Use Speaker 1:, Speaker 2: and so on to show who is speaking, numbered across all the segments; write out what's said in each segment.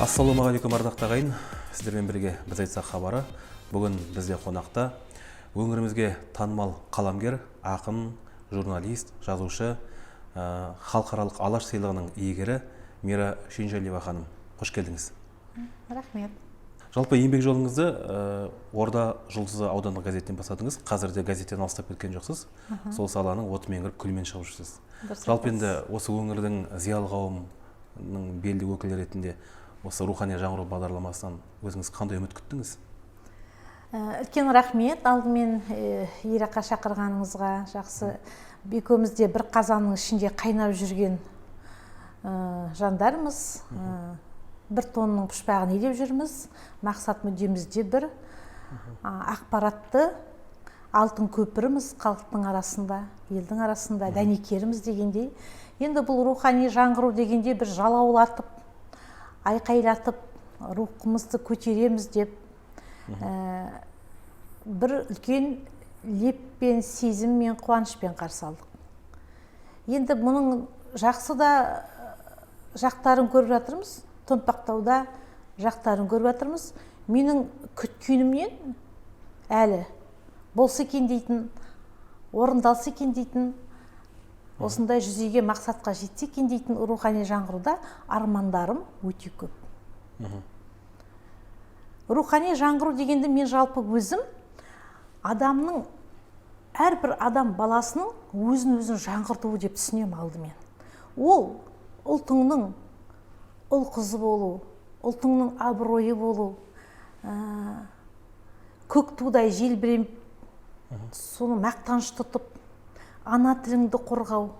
Speaker 1: Ассалаумағалейкум ардақты ағайын, сіздермен бірге біз айтсақ хабары. Бүгін бізде қонақта өңірімізге танымал қаламгер, ақын, журналист, жазушы, халықаралық Алаш сыйлығының иегері Мира Шенжалиева ханым. Қош келдіңіз.
Speaker 2: Рахмет.
Speaker 1: Жалпы еңбек жолыңызды Орда Жұлдызы аудандық газеттен бастадыңыз. Қазір де газеттен алыстап кеткен жоқсыз. Сол саланың отымен кіріп күлмен шығып жүрсіз. Жалпы енді осы өңірдің зиялы қауымның белді өкілі ретінде осы рухани жаңғыру бағдарламасынан өзіңіз қандай үміт күттіңіз?
Speaker 2: Үлкен рахмет. Алдымен Иракқа шақырғаныңызға. Жақсы. Екеумізде бір қазанның ішінде қайнап жүрген жандармыз. Бір тонның пұшпағын елеп жүрміз. Мақсат мүддемізде бір. Ақпаратты алтын көпіріміз халықтың арасында, елдің арасында, дәнекеріміз дегендей. Енді бұл рухани жаңғыру дегенде бір жалаулатып, айқайлатып, рухымызды көтереміз деп бір үлкен леппен, сезіммен, қуанышпен қарсы алдық. Енді мұның жақсы да жақтарын көріп жатырмыз, томпақтауда жақтарын көріп жатырмыз. Менің күткенімнен әлі болса екен дейтін, орындалса екен дейтін, осындай жүзеге мақсатқа жетсе екен дейтін рухани жаңғыруда армандарым өте көп. Рухани жаңғыру дегенде мен жалпы өзім адамның, әрбір адам баласының өзін жаңғыртуы деп түсінем алдымен. Ол ұлтыңның ұл қызы болу, ұлтыңның абыройы болу, көк тудай желбіреп, соны мақтаныш тұтып, ана тіліңді қорғау,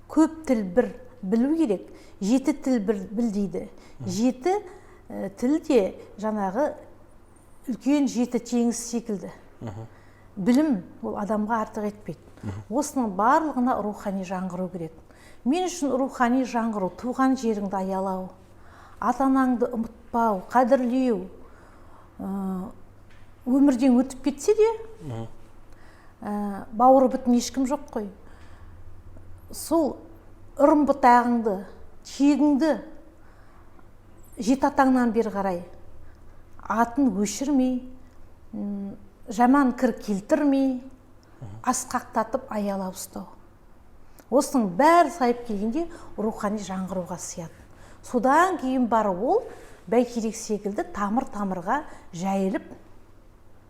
Speaker 2: көп тіл бір білу керек, жеті тіл біл дейді. Жеті тіл де жаңағы үлкен жеті теңіз секілді. Білім ол адамға артық етпейді. Осының барлығына рухани жаңғыру керек. Мен үшін рухани жаңғыру туған жеріңді аялау, ата-анаңды ұмытпау, қадірлеу, өмірден өтіп кетсе де, бауыры бүтін ешкім жоқ қой. Сол ұрым бұтағыңды, тегіңді жеті атаңнан бері қарай атын өшірмей, жаман кір келтірмей, асқақтатып аялап ұстау. Осының бәрі сайып келгенде рухани жаңғыруға сияды. Содан кейін бары ол бәйтерек секілді тамыр-тамырға жайылып,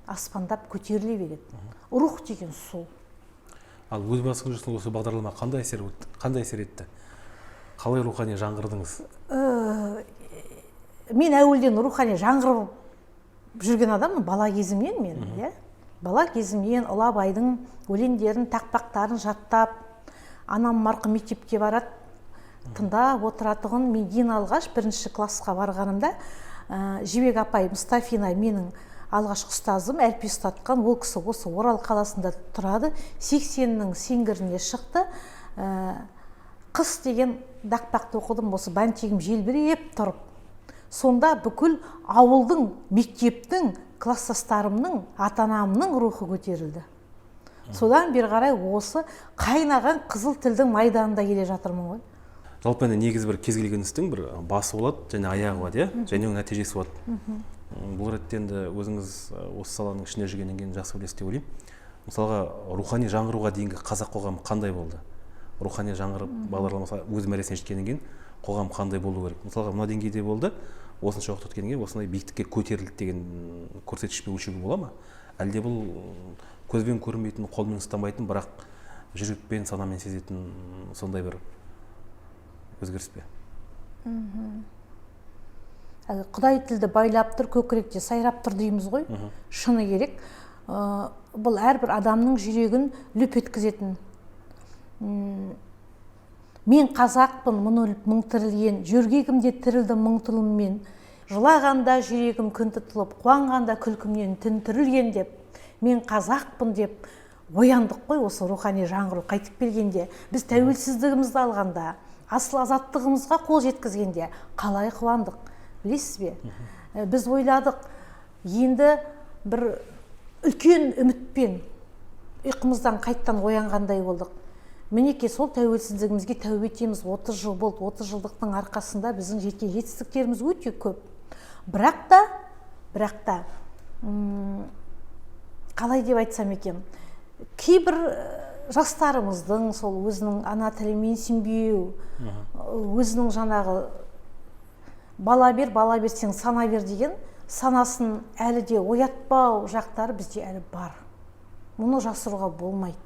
Speaker 2: аспандап көтеріле береді. Рух деген сол.
Speaker 1: Ал өз басыңыз үшін осы бағдарлама қандай әсер етті? Қалай рухани жаңғырдыңыз?
Speaker 2: Мен әуелден рухани жаңғырып жүрген адаммын, бала кезімнен мен. Бала кезімнен Ұлы Абайдың өлеңдерін, тақпақтарын жаттап, анам марқұм мектепке барады, тыңдап отыратұғын. Мен ең алғаш бірінші классқа барғанымда Жібек апай Мұстафина менің алғашқы ұстазым, әрпей ұстатқан. Ол кісі осы Орал қаласында тұрады. 80-нің сеңгіріне шықты. Қыс деген дақпақты оқыдым, осы бантегім желбіреп тұрып. Сонда бүкіл ауылдың, мектептің, класстастарымның, ата-анамның рухы көтерілді. Содан бері қарай осы қайнаған қызыл тілдің майданында келе жатырмын ғой.
Speaker 1: Жалпы негізі бір кез келген істің бір басы болады, және аяғы болады, және оның нәтижесі болады. Бұл ретте енді өзіңіз осы саланың ішінде жүргеннен кейін жақсы білесіз деп ойлаймын. Мысалға, рухани жаңғыруға дейінгі қазақ қоғамы қандай болды? Рухани жаңғырып бағдарламасы өз мәресіне жеткеннен кейін қоғам қандай болу керек? Мысалға, мына деңгейде болды, осынша уақыт өткеннен кейін осындай биіктікке көтерілді деген көрсеткішпен өлшеуге бола ма? Әлде бұл көзбен көрінбейтін, қолмен ұстамайтын, бірақ жүрекпен, санамен сезетін сондай бір өзгеріс пе?
Speaker 2: Құдай тілді байлап тұр, көкіректе сайрап тұр дейміз ғой. Шыны керек. Бұл әрбір адамның жүрегін лүп еткізетін. Мен қазақпын, мың тірілген, жөргегімде тірілді мың тұлыммен. Жылағанда жүрегім күн тұтылып, қуанғанда күлкімнен түн түрілген деп. Мен қазақпын деп ояндық қой осы рухани жаңғыру қайтып келгенде. Біз тәуелсіздігімізді алғанда, асыл азаттығымызға қол жеткізгенде қалай қуандық? Білесіз бе? Біз ойладық, енді бір үлкен үмітпен ұйқымыздан қайттан оянғандай болдық. Мінеке сол тәуелсіздігімізге тәубе етеміз. 30 жыл болды. 30 жылдықтың арқасында біздің жеткен жетістіктеріміз өте көп. бірақ та қалай деп айтсам екен, кейбір жастарымыздың сол өзінің ана тілі менсінбеу, өзінің жаңағы бала берсең сана бер деген санасын әлі де оятпау жақтары бізде әлі бар. Мұны жасыруға болмайды.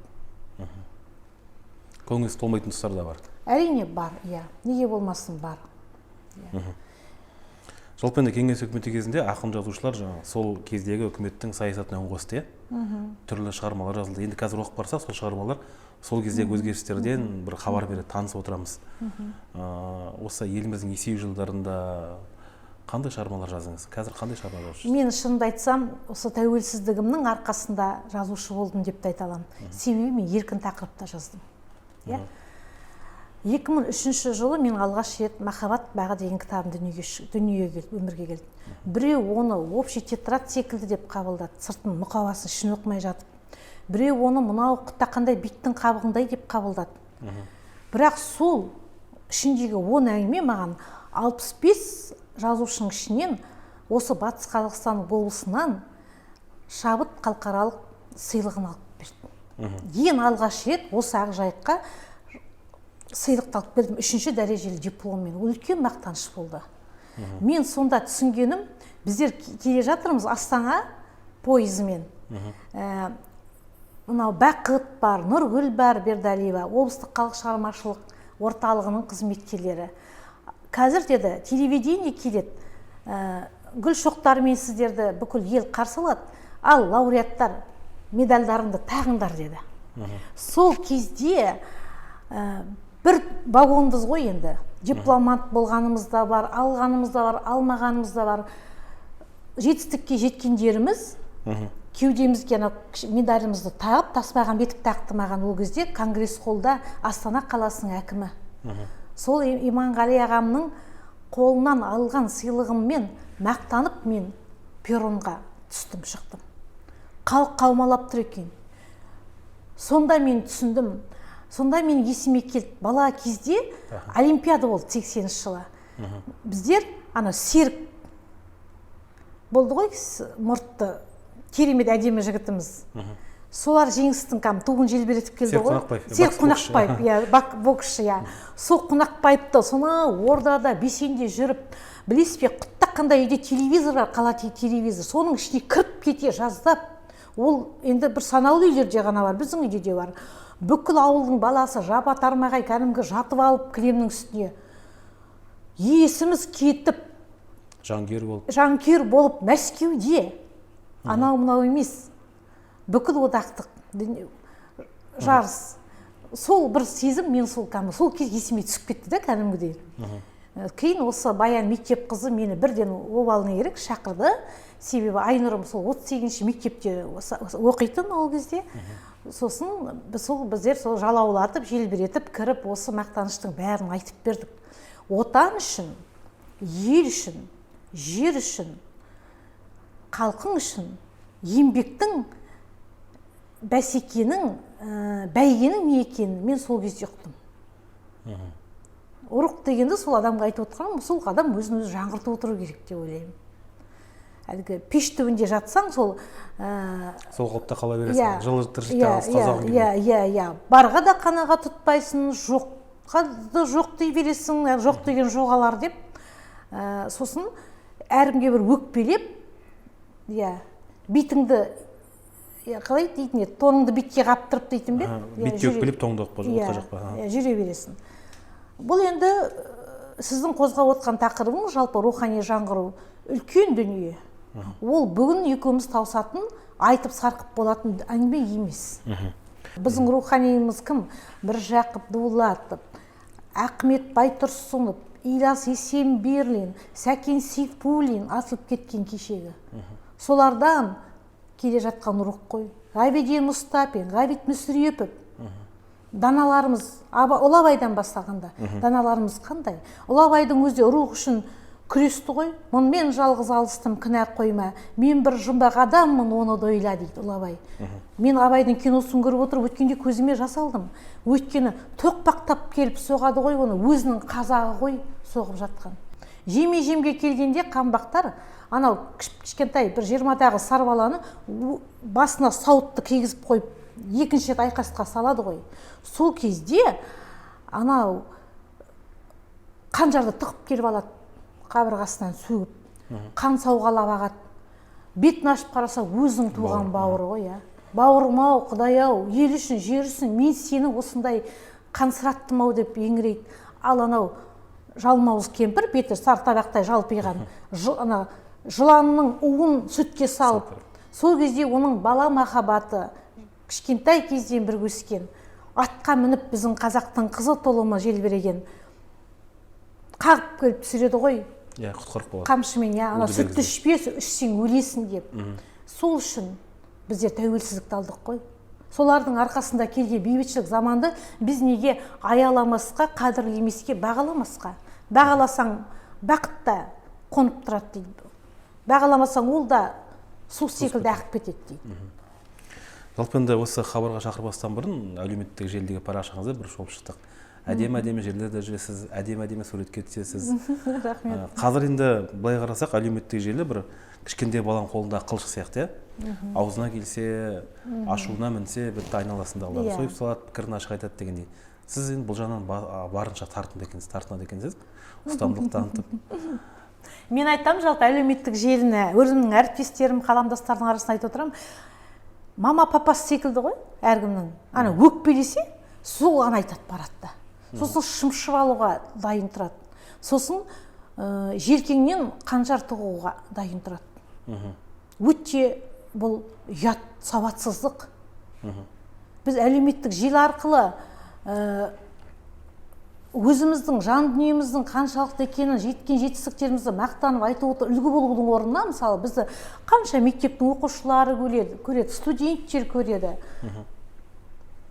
Speaker 1: Көңіліңіз толмайтын тұстар да бар.
Speaker 2: Әрине бар, иә. Неге болмасын, бар.
Speaker 1: Жалпы енді кеңес үкіметі кезінде ақын жазушылар сол кездегі үкіметтің саясатына үн қосты, түрлі шығармалар жазылды. Енді қазір оқып барсақ, сол шығармалар сол кездегі өзгерістерден бір хабар береді, танысып отырамыз. Осы еліміздің есею жылдарында қандай шығармалар жаздыңыз? Қазір қандай шығармалар жаздыңыз?
Speaker 2: Мен шынымды айтсам, осы тәуелсіздігімнің арқасында жазушы болдым деп те айта аламын. Себебі мен еркін тақырыпта жаздым. 2003 жылы мен алғаш рет «Махаббат бағы» деген кітабым өмірге келді. Біреу оны общий тетрадь секілді деп қабылдады, сыртын мұқабасын ішін оқымай жатып. Біреу оны мынау қытақандай биттің қабығындай деп қабылдады. Бірақ сол ішіндегі 10 әңгіме маған 65 жазушының ішінен осы Батыс Қазақстан облысынан шабыт халықаралық сыйлығын алып берді. Ең алғаш рет осы Ақжайыққа сыйлықты алып бердім, 3-ші дәрежелі дипломмен. Үлкен мақтаныш болды. Мен сонда түсінгенім, біздер келе жатырмыз Астана пойызымен. Мынау Бақыт бар, Нұргүл бар, Бердалиева, облыстық халық шығармашылық орталығының қызметкерлері. Қазір деді, телевидение келеді, гүл шоқтарымен сіздерді бүкіл ел қарсы алады, ал лауреаттар медальдарыңды тағыңдар деді. Сол кезде бір вагонбыз ғой енді. Дипломат болғанымыз да бар, алғанымыз да бар, алмағанымыз да бар. Жетістікке жеткендеріміз кеудемізге медалімізді тағып, тасбаған бетік тақты маған ол кезде Конгресс холлда Астана қаласының әкімі. Сол Иманғали ағамның қолынан алған сыйлығыммен мақтанып мен перронға түстім, шықтым. Халық қаумалап тұр екен. Сонда мен түсіндім. Сонда мен есіме келді. Бала кезде Олимпиада болды 80 жылы. Біздер ана серік болды ғой, мұртты керемет әдемі жігітіміз. Солар жеңістің туын желбіретіп келді ғой. Серік Қонақбаев, боксшы. Сол Қонақбаевты соны ордада бесенде жүріп, білесіз бе, құттаққандай үйде телевизор бар, қала телевизор. Соның ішіне кіріп кете жаздап, ол енді бір санаулы үйлерде ғана бар, біздің үйде де бар. Бүкіл ауылдың баласы жапа тармағай кәдімгі жатып алып кілемнің үстіне. Есіміз кетіп, жанкүйер болып Мәскеуде, анау-мынау емес, бүкіл одақтық жарыс. Сол бір сезім мен сол кез есіме түсіп кетті да кәдімгідей. Кейін осы Баян мектеп қызы мені бірден обалына ерек шақырды. Себебі Айнұрым сол 38-ші мектепте оқитын ол кезде. Сосын біздер сол жалаулатып, желбіретіп, кіріп, осы мақтаныштың бәрін айтып бердік. Отан үшін, ел үшін, жер үшін, халқың үшін, еңбектің, бәсекенің, бәйгенің не екенін мен сол кезде ұқтым. Ұрық дегенді сол адамға айтып отырғаным, сол адам өзін-өзі жаңғыртып отыру керек деп ойлаймын. Әлгі пеш түбінде жатсаң, сол
Speaker 1: қалыпта қала бересің, жылы тіршілікте қазағың
Speaker 2: Иә, барға да қанаға тұтпайсың, жоққа да жоқ дей бересің, жоқ деген жоғалар деп. Сосын әрімге бір өкпелеп, битіңді, қалай дейтін еді, тоныңды битке қаптырып дейтін бе?
Speaker 1: Битке өкпелеп, тоңды оққа жақпа.
Speaker 2: Жүре бересің. Бұл енді сіздің қозғап отқан тақырыбыңыз жалпы рухани жаңғыру үлкен дүние. Ол бүгін екеуміз таусатын, айтып сарқып болатын әңгіме емес. Біздің руханиіміз кім? Міржақып Дулатов, Ахмет Байтұрсынов, Ілияс Есенберлин, Сәкен Сейфуллин атылып кеткен кешегі. Солардан келе жатқан рух қой. Ғабиден Мұстапин, Ғабит Мүсірепов, даналарымыз, Ұлы Абайдан бастағанда, даналарымыз қандай? Ұлы Абайдың өзі рух үшін күресті ғой. Мен жалғыз алыстым, кінә қойма. Мен бір жұмбақ адаммын, оны да ойла дейді Ұлы Абай. Мен Абайдың киносын көріп отырып, өткенде көзіме жас алдым. Өйткені тоқпақтап келіп соғады ғой, оны өзінің қазағы ғой соғып жатқан. жемге келгенде қаңбақтар анау кішкентай бір 20-дағы сары баланы басына сауытты кигізіп қойып екінші рет айқасқа салады ғой. Сол кезде анау қанжарды тығып келіп алады, қабырғасынан сөгіп, қан сауғалап ағады. Бетін ашып қараса өзің туған бауыры ғой, иә. Бауырым-ау, Құдай-ау, ел үшін, жер үшін мен сені осындай қансыраттым-ау деп еңірейді. Ал анау жалмауыз кемпір беті сартабақтай жалпиған жыланның уын сүтке салып, сол кезде оның бала махаббаты кішкентай кезден бір өскен, атқа мініп біздің қазақтың қызы толымы желбіреген қағып келіп түсіреді ғой.
Speaker 1: Құтқарып болады.
Speaker 2: Қамшымен, ана сүтті ішсең өлесің деп. Сол үшін біздер тәуелсіздікті алдық қой. Солардың арқасында келген бейбітшілік заманды біз неге аяламасқа, қадірлемеске, бағаламасқа? Бағаласаң бақытта қонып тұрады дейді. Бағаламасаң ол да су секілді ағып кетеді дейді.
Speaker 1: Жалпы енді осы хабарға шақырбастан бұрын әлеуметтік желідегі парақшаңызда бір шолып шықтық. Әдемі жерлерде жүресіз, әдемі суретке түсесіз.
Speaker 2: Рахмет.
Speaker 1: Қазір енді былай қарасақ, әлеуметтік желі бір кішкентай баланың қолында қылыш сияқты, аузына келсе, ашуына мінсе, бітті айналасындағыларды сойып салады, пікірін ашық айтады дегендей. Сіз енді бұл жағынан барынша тартынады екенсіз, ұстамдылық танытып.
Speaker 2: Мен айтам, жалпы әлеуметтік желіні өзімнің әріптестерім, қаламдастардың арасында айтып отырамын. Мама папасы секілді ғой, әркімнің. Ана өкпелесе, сол ғана айтады барады. Сосын шымшып алуға дайын тұрады. Сосын желкеңнен қанжар тығуға дайын тұрады. Өтте бұл ұят, сауатсыздық. Біз әлеуметтік желі арқылы өзіміздің жан дүниеміздің қаншалықты екенін, жеткен жетістіктерімізді мақтанып айтып үлгі болудың орнына, мысалы, бізді қанша мектептің оқушылары көреді, студенттер көреді.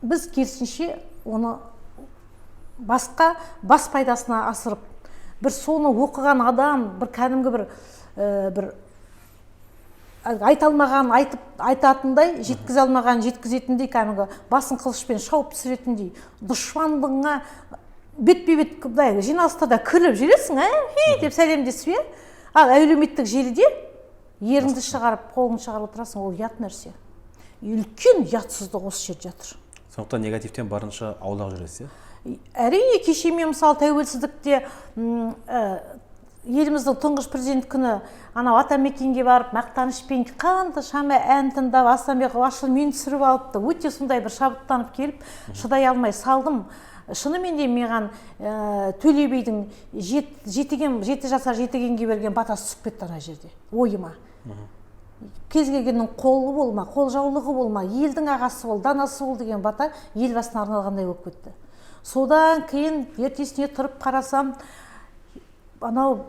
Speaker 2: Біз керісінше оны басқа бас пайдасына асырып, бір соны оқыған адам, бір кәдімгі бір айта алмаған айтатындай, жеткізе алмаған жеткізетіндей, кәдімгі басын қылышпен шауып түсіретіндей, дұшпандығыңа бетпе-бет жиналыста да күліп жүресің, деп сәлемдесіп, ал әлеуметтік желіде еріңді шығарып, қолыңды шығарып отырасың, ол ұят нәрсе. Үлкен ұятсыздық осы жерде жатыр.
Speaker 1: Сондықтан негативтен барынша аулақ жүресіз,
Speaker 2: әрине, кеше мен мысалы тәуелсіздікте еліміздің тұңғыш президент күні анау атамекенге барып мақтанышпен қанды шама ән тыңдап, Асанбек Ашыл мені түсіріп алыпты. Өте сондай бір шабыттанып келіп, шыдай алмай салдым. Шынымен де маған Төле бидің 7 жасар жетігенге берген батасы түсіп кетті ана жерде, ойыма. Кез келгеннің қолы болма, қол жаулығы болма, елдің ағасы бол, данасы бол деген бата елбасына арналғандай болып кетті. Содан кейін ертесіне тұрып қарасам, анау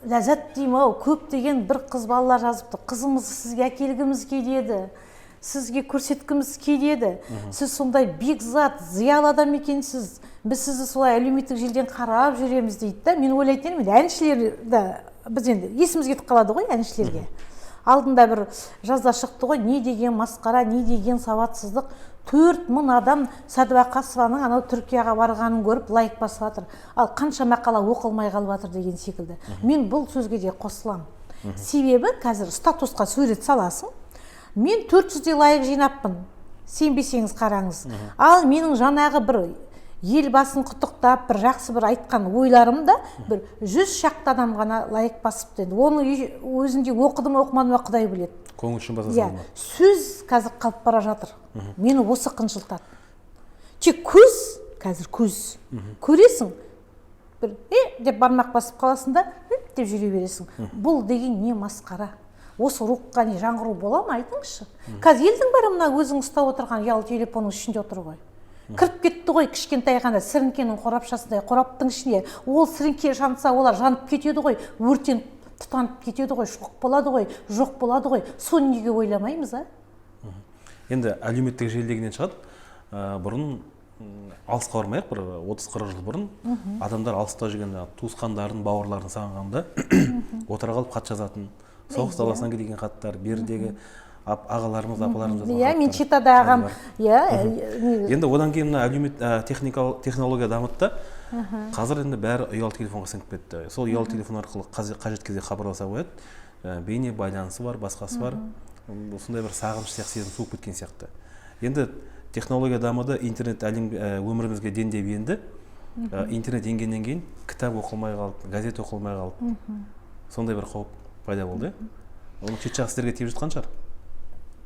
Speaker 2: Ләззат деймін-ау, көп деген бір қыз балалар жазыпты. Қызымызды сізге әкелгіміз келеді, сізге көрсеткіміз келеді. Сіз сондай бекзат, зиялы адам екенсіз. Біз сізді солай әлеуметтік желіден қарап жүреміз дейді. Мен ойлайтын едім, әншілерді біз енді есіміз кетіп қалады ғой әншілерге. Алдында бір жазда шықты ғой, не деген масқара, не деген сауатсыздық. 4000 адам Сәдуақасованың анау Түркияға барғанын көріп лайк басып жатыр. Ал қанша мақала оқылмай қалып жатыр деген секілді. Мен бұл сөзге де қосылам. Себебі қазір статусқа сурет саласың. Мен 400-дей лайк жинаппын. Сенбесеңіз қараңыз. Ал менің жанағы бір елбасын құттықтап, бір жақсы бір айтқан ойларым да бір 100 шақты адам ғана лайк басыпты. Оны өзінде оқыдым, оқымадым, Құдай біледі.
Speaker 1: Көңіл үшін басасың ба?
Speaker 2: Сөз қазір қалып бара жатыр. Мені осы қынжылтады. Тек көз, қазір көз. Көресің, бір деп бармақ басып қаласың да, деп жүре бересің. Бұл деген не масқара? Осы рухани жаңғыру бола ма, айтыңызшы? Қазір елдің бәрі мына өзің ұстап отырған ұялы телефонның ішінде отыр ғой. Кіріп кетті ғой кішкентай ғана сіріңкенің қорапшасындай, қораптың ішіне. Ол сіріңке жанса, олар жанып кетеді ғой, өртеніп тұтанып кетеді ғой, шоқ болады ғой, жоқ болады ғой. Соны неге ойламаймыз, а?
Speaker 1: Енді әлеуметтік желідегінен шығады. Бұрын алысқа бармайық, бір 30-40 жыл бұрын адамдар алыста жүрген туысқандарын, бауырларын сағынғанда отыра қалып хат жазатын. Соғыс даласынан келген хаттар, бердегі ағаларымыз апаларымыз жазған
Speaker 2: иә, мен
Speaker 1: хаттар
Speaker 2: читада ағам, иә.
Speaker 1: енді одан кейін мына әлеумет технология дамыды да, қазір енді бәрі ұялы телефонға сіңіп кетті. Сол ұялы телефон арқылы қажет кезде хабарласа қояды, бейне байланысы бар, басқасы бар. Сондай бір сағыныш сияқты сезім суып кеткен сияқты. Енді технология дамыды, интернет өмірімізге дендеп енді. Интернет енгеннен кейін кітап оқылмай қалды, газет оқылмай қалды. Сондай бір қауіп пайда болды. Оның шет жағы сіздерге тиіп жатқан шығар.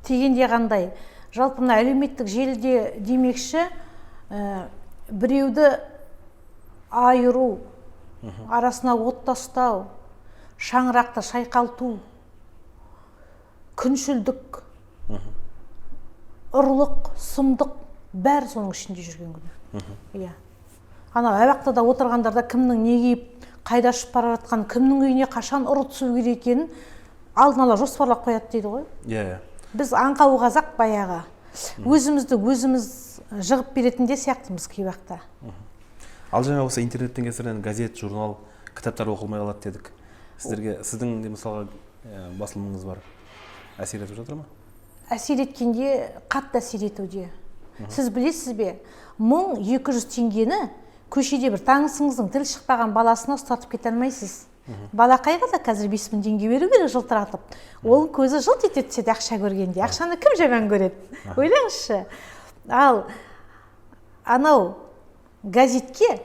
Speaker 2: Тегенде қандай? Жалпы мына әлеуметтік желіде демекші, біреуді айыру, арасына от тастау, шаңырақты шайқалту, күншілдік, ұрлық, сұмдық, бәрі соның ішінде жүрген күні. Иә. Ана аяқтада отырғандарда кімнің не киіп, қайда ұшып бара жатқан, кімнің үйіне қашан ұры түсу керек екенін алдын ала жоспарлап қояды дейді ғой.
Speaker 1: Иә.
Speaker 2: Біз аңқау қазақ баяғы өзімізді өзіміз жығып беретін де сияқтымыз кей уақытта.
Speaker 1: Ал жаңа осы интернеттен кесірінен газет, журнал, кітаптар оқылмай қалады дедік. Сіздің де мысалға басылымыңыз бар. Әсер етіп жатыр ма?
Speaker 2: Әсер еткенде, қатты әсер етуде. Сіз білесіз бе, 1200 теңгені көшеде бір танысыңыздың тіл шықпаған баласына ұстатып кете алмайсыз. Балақайға да қазір 5000 теңге беру керек жылтыратып. Ол көзі жылт ете түседі ақша көргенде. Ақшаны кім жаман көреді? Ойлаңызшы. Ал анау газетке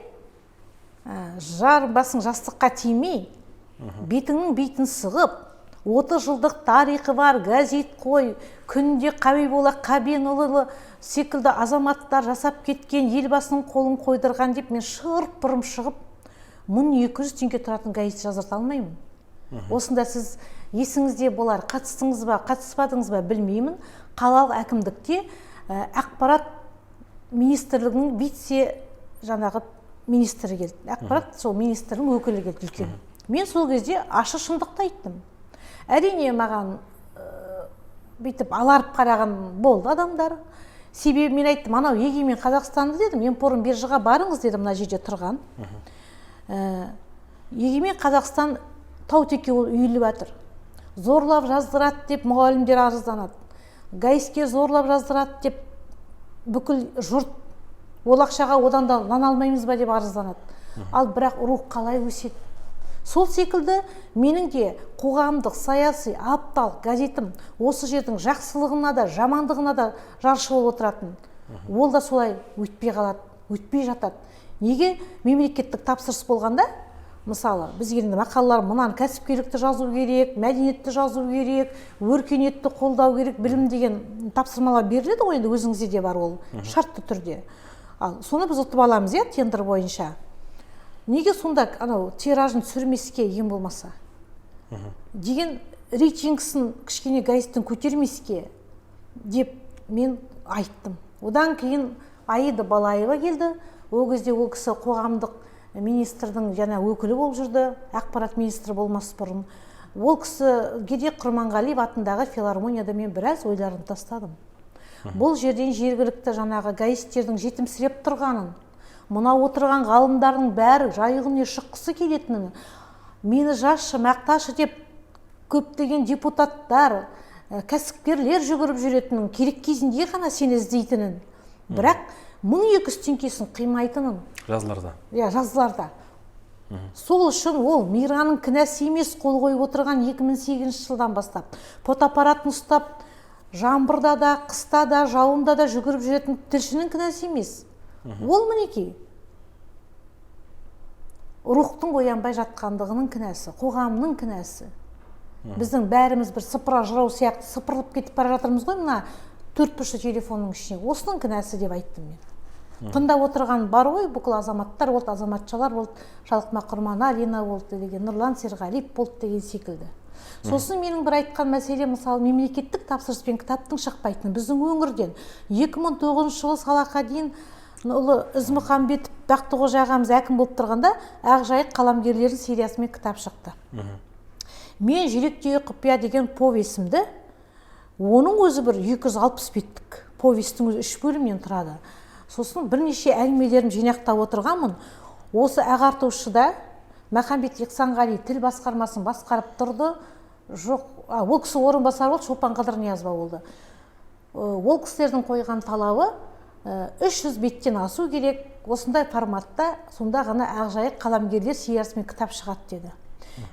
Speaker 2: жар басың жастыққа тимей, бетіңнің бетін сығып, 30 жылдық тарихы бар газет қой, күнде Қабиболла Қабенұлы секілді азаматтар жасап кеткен, елбасының қолын қойдырған деп мен шырп-пырым шығып, 1200 теңге тұратын газет жазырта алмаймын. Осында сіз есіңізде болар, қатыстыңыз ба, қатыспадыңыз ба білмеймін. Қалалық әкімдікте ақпарат министрлігінің вице жаңағы министрі келді. Ақпарат сол министрдің өкілі келді үлкен. Мен сол кезде ашы шындықты айттым. Әрине маған бүйтіп аларып қараған болды адамдар. Себебі мен айттым, анау егемен Қазақстанды дедім, Емпорын биржаға барыңыз дедім, мына жерде тұрған. Егемен Қазақстан Таутекке үйіліп жатыр. Зорлап жаздырады деп мұғалімдер арызданады. ГАИСке зорлап жаздырады деп бүкіл жұрт ол ақшаға одан да нан алмаймыз ба деп арызданады. Ал бірақ рух қалай өседі? Сол секілді менің де қоғамдық, саяси, аптал газетім осы жердің жақсылығына да, жамандығына да жаршы болып отыратын. Ол да солай өтпей қалады, өтпей жатады. Неге? Мемлекеттік тапсырыс болғанда, мысалы, біз енді мақалалар мұнан кәсіпкерлікті жазу керек, мәдениетті жазу керек, өркениетті қолдау керек, білім деген тапсырмалар беріледі ғой, енді өзіңізде де бар ол, шартты түрде. Ал соны біз ұтып аламыз, иә, тендер бойынша. Неге сонда анау тиражын түсірмеске ем болмаса? Деген рейтингісін кішкене газеттің көтермеске деп мен айттым. Одан кейін Аида Балаева келді. Ол кезде ол кісі қоғамдық министрдің жаңа өкілі болып жүрді, ақпарат министрі болмас бұрын. Ол кісі Гедек Құрманғалиев атындағы филармонияда мен біраз ойларын тастадым. Бұл жерден жергілікті жаңағы гаистердің жетімсіреп тұрғанын, мына отырған ғалымдардың бәрі жайығына шыққысы келетінін, мені жазшы, мақташы деп көптеген депутаттар, кәсіпкерлер жүгіріп жүретінін, керек кезінде ғана сені іздейтінін, бірақ 1200 теңгесін қимайтынын
Speaker 1: жазыларда.
Speaker 2: Иә, жазыларда. Сол үшін ол Мираның кінәсі емес, қол қойып отырған 2008 жылдан бастап фотоаппаратын ұстап, жаңбырда да, қыста да, жауында да жүгіріп жүретін тілшінің кінәсі емес. Ол мінекей рухтың оянбай жатқандығының кінәсі, қоғамның кінәсі. Біздің бәріміз бір сыпыра жырау сияқты сыпырылып кетіп бара жатырмыз ғой, мына 4 бұрышы телефонның ішіне. Осының кінәсі деп айттым мен. Тыңдап отырған бар ғой, бүкіл азаматтар болды, азаматшалар болды, Жалқыма Құрманалина болды деген, Нұрлан Серғалиев болды деген секілді. Сосын менің бір айтқан мәселе, мысалы, мемлекеттік тапсырыспен кітаптың шықпайтыны біздің өңірден 2009 жылы Салахаддин ұлы Ізмұхамбетов Бақтықожа ағамыз әкім болып тұрғанда Ақжайық қаламгерлерінің сериясымен кітап шықты. Мен Жүректегі құпия деген повесімді, оның өзі бір 260 беттік повестің өзі 3 бөлімнен тұрады. Сосын бірнеше әңгімелерім жинақтап отырғанмын. Осы ағартушыда Махамбет Ихсанғали тіл басқармасын басқарып тұрды. Жоқ, ол кісі орынбасар болды, Шолпан Қыдырниязова болды. Ол кісілердің қойған талабы 300 беттен асу керек, осындай форматта, сонда ғана ақжайық қаламгерлер сериясымен кітап шығады деді.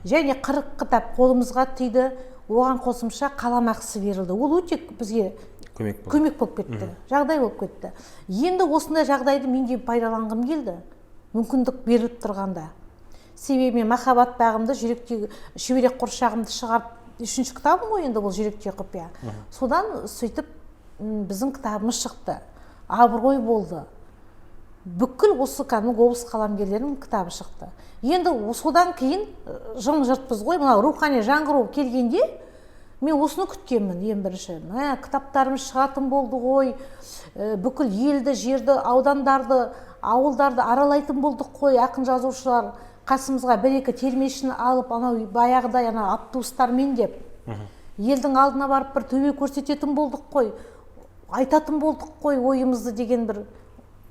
Speaker 2: Және 40 кітап қолымызға тиді, оған қосымша қаламақысы берілді. Ол өте бізге көмек болып кетті, жағдай болып кетті. Енді осындай жағдайды мен де пайдаланғым келді, мүмкіндік беріліп тұрғанда. Себебі мен махаббат бағымды, жүректегі шүберек құршағымды шығарып, 3-ші кітабым ғой енді бұл жүректегі құпия. Содан сөйтіп біздің кітабымыз шықты, абырой болды. Бүкіл осы облыс қаламгерлерінің кітабы шықты. Енді содан кейін жым-жыртпыз ғой, мына рухани жаңғыру келгенде мен осыны күткенмін ең бірінші. Кітаптарымыз шығатын болды ғой, бүкіл елді, жерді, аудандарды, ауылдарды аралайтын болдық қой, ақын жазушылар қасымызға 1-2 термешіні алып, анау баяғыдай автобустармен деп, елдің алдына барып бір төбе көрсететін болдық қой, айтатын болдық қой ойымызды деген бір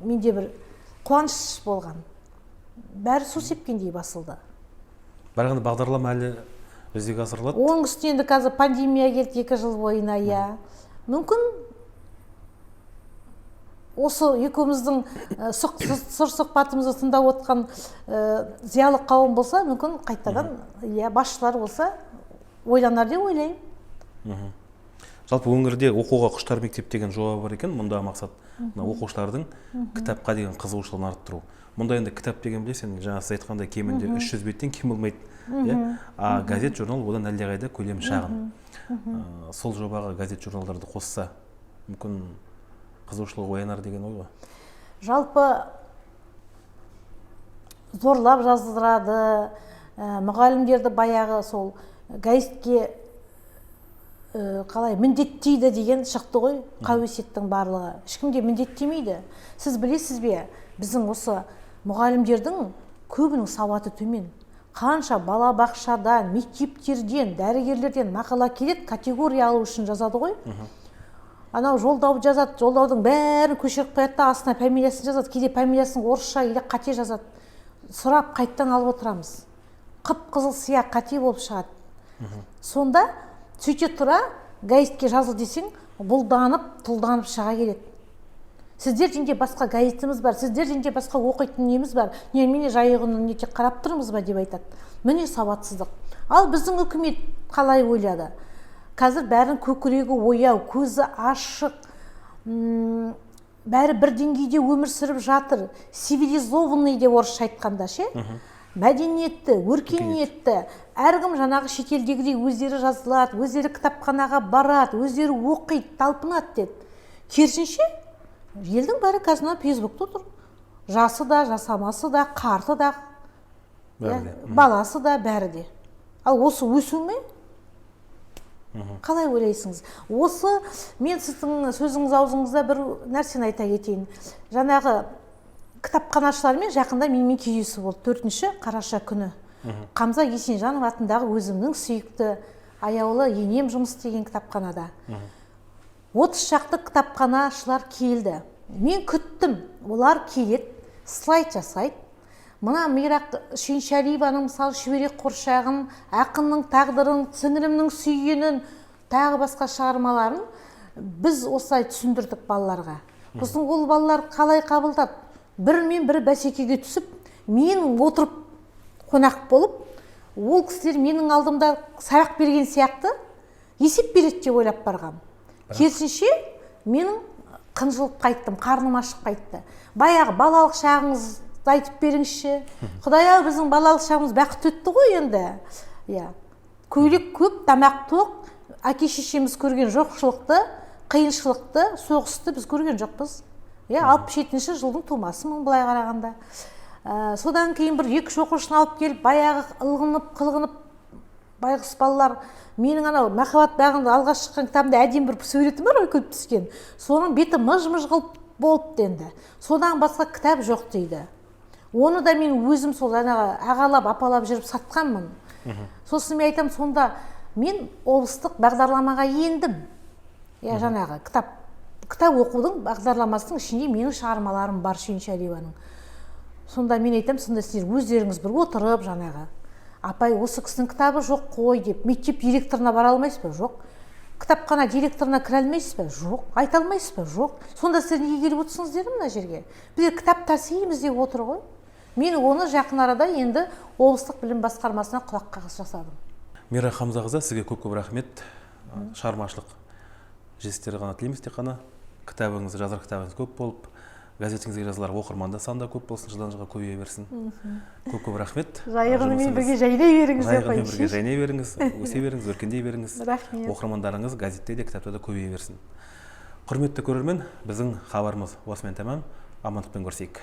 Speaker 2: менде бір қуаныш болған. Бәрі су сепкендей басылды.
Speaker 1: Бәрі бағдарлама әлі жүзеге асырылады?
Speaker 2: Оның үстіне енді қазір пандемия келді 2 жыл бойына, мүмкін осы екеуміздің сұр сұхбатымызды тыңдап отқан зиялы қауым болса, мүмкін қайтадан басшылар болса ойланар деп ойлаймын.
Speaker 1: Жалпы өңірде оқуға құштар мектеп деген жоба бар екен. Мұнда мақсат оқушылардың кітапқа деген қызығушылығын арттыру. Мұнда енді кітап деген білесің, жаңа сіз айтқандай кемінде 300 беттен кем болмайды. А газет, журнал одан әлдеқайда көлемі шағын. Сол жобаға газет, журналдарды қосса, мүмкін қызығушылық оянар деген ой ғой.
Speaker 2: Жалпы зорлап жаздырады, мұғалімдерді баяғы сол газетке қалай міндеттейді деген шықты ғой, қауесеттің барлығы. Ешкімде міндеттемейді. Сіз білесіз бе, біздің осы мұғалімдердің көбінің сауаты төмен. Қанша бала бақшадан, мектептерден, дәрігерлерден мақала келеді, категория алу үшін жазады ғой. Анау жолдау жазады, жолдаудың бәрін көшіріп қояды да астына фамилиясын жазады, кейде фамилиясын орысша или қате жазады. Сұрап қайттан алып отырамыз. Қып-қызыл сия қате болып шығады. Сонда сөйте тұра газетке жазыл десең, бұлданып, тұлданып шыға келеді. Сіздерден де басқа газетіміз бар, сіздерден де басқа оқитын неміз бар. Немене жайығының не тек қарап тұрмыз ба деп айтады. Міне сауатсыздық. Ал біздің үкімет қалай ойлады? Қазір бәрін көкірегі ояу, көзі ашық, бәрі бір деңгейде өмір сүріп жатыр. Цивилизованный деп орысша айтқанда ше? Мәдениетті, өркениетті, әркім жаңағы шетелдегідей өздері жазылады, өздері кітапханаға барады, өздері оқиды, талпынады деді. Керісінше, елдің бәрі қазір Фейсбукта тұр. Жасы да, жасамасы да, қарты да, баласы да, бәрі де. Ал осы өсу ме? Қалай ойлайсыңыз? Осы мен сіздің сөзіңіз аузыңызда бір нәрсені айта кетейін. Жаңағы кітапханашылармен жақында менімен кездесу болды 4-ші қараша күні. Қамза Есенжанов атындағы өзімнің сүйікті аяулы енем жұмыс істеген кітапханада. 30 шақты кітапханашылар келді. Мен күттім, олар келеді, слайд жасайды. Мына Мирақ Шүйіншәлиеваның мысалы шүберек құршағын, ақынның тағдырын, сіңірімнің сүйгенін, тағы басқа шығармаларын біз осылай түсіндірдік балаларға. Сосын ол балалар қалай қабылдады? Бірімен бірі бәсекеге түсіп, мен отырып қонақ болып, ол кісілер менің алдымда сабақ берген сияқты есеп береді деп ойлап барғам. Керісінше менің қынжылып қайттым, қарным ашып қайтты. Баяғы балалық шағыңыз айтып беріңізші. Құдай-ау, біздің балалық шағымыз бақытты өтті ғой енді. Көйлек көп, тамақ тоқ, әке-шешеміз көрген жоқшылықты, қиыншылықты, соғысты біз көрген жоқпыз. 67-ші жылдың тумасымын былай қарағанда. Содан кейін бір 2 оқушыны алып келіп, баяғы ылғынып, қылғынып, байғұс балалар, менің анау махаббат бағында алғаш шыққан кітабымда әдемі бір суретім бар, күліп түскен. Соның беті мыж-мыж қылып болыпты енді. Содан басқа кітап жоқ дейді. Оны да мен өзім сол ағалап, апалап жүріп сатқанмын. Сосын мен айтам, сонда мен облыстық бағдарламаға ендім. Жаңағы кітап оқудың бағдарламасының ішінде менің шығармаларым бар Шүйіншәлиеваның. Сонда мен айтам, сонда сіздер өздеріңіз бір отырып жаңағы апай осы кісінің кітабы жоқ қой деп мектеп директорына бара алмайсыз ба? Жоқ. Кітапхана директорына кіре алмайсыз ба? Жоқ. Айта алмайсыз ба? Жоқ. Сонда сіздер неге келіп отырсыңыздар мына жерге? Біздер кітап тасимыз деп отыр ғой. Мен оны жақын арада енді облыстық білім басқармасына құлақ қағыс жасадым.
Speaker 1: Мира Хамзақызы, сізге көп рахмет. Шығармашылық жетістіктер ғана тілейміз, тек қана кітабыңыз, жазар кітабыңыз көп болып, газетіңізге жазылар оқырманда саны да көп болсын, жылдан жылға көбейе берсін. Көп рахмет.
Speaker 2: Жайығынымен бірге жайнай беріңіз деп
Speaker 1: Жайығынмен бірге жайнай беріңіз, өсе беріңіз, өркендей беріңіз.
Speaker 2: Рахмет.
Speaker 1: Оқырмандарыңыз газетте де, кітапта да көбейе берсін. Құрметті көрермен, біздің хабарымыз осымен тәмам. Амандықпен көрсейік.